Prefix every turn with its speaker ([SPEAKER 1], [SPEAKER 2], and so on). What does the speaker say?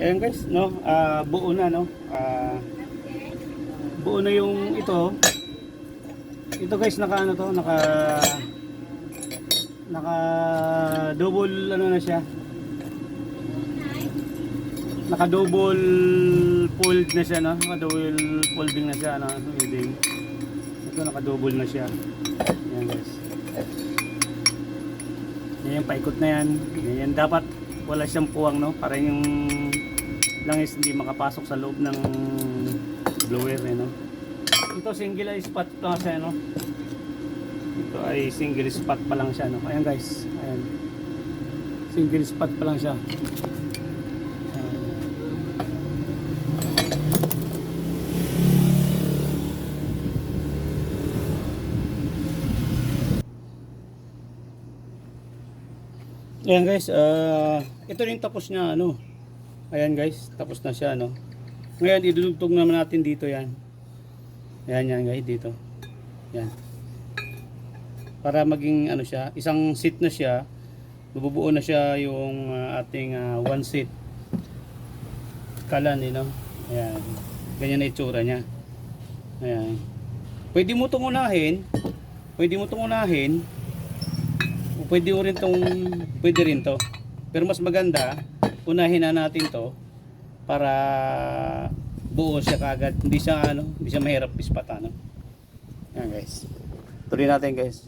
[SPEAKER 1] Ayan guys, no, buo na, no, buo na yung ito guys, naka ano to, naka double ano na siya, naka double fold na siya, no, naka double folding na siya, no, folding. Ito naka double na siya. Ayan guys, yan yung paikot na yan. Yan dapat wala siyang puwang, no, para yung langis hindi makapasok sa loob ng blower, no. Ito single spot lang siya, no. Ito ay single spot pa lang siya, no. Ayan guys, ayan, single spot pa lang siya. Ayan guys, ito rin tapos niya, ano. Ayan guys, tapos na siya, no. Ngayon idudugtog naman natin dito yan. Ayan yan guys, dito. Yan. Para maging ano siya, isang seat na siya. Mabubuo na siya yung ating one seat kalan, no. Ayan. Ganyan na itsura niya. Ayan. Pwede mo itong unahin. Pwede mo itong unahin. Pwede rin to. Pero mas maganda, unahin na natin to para buo siya kagad. Hindi siya mahirap ispatan, no? Yan guys. Tuloy natin guys.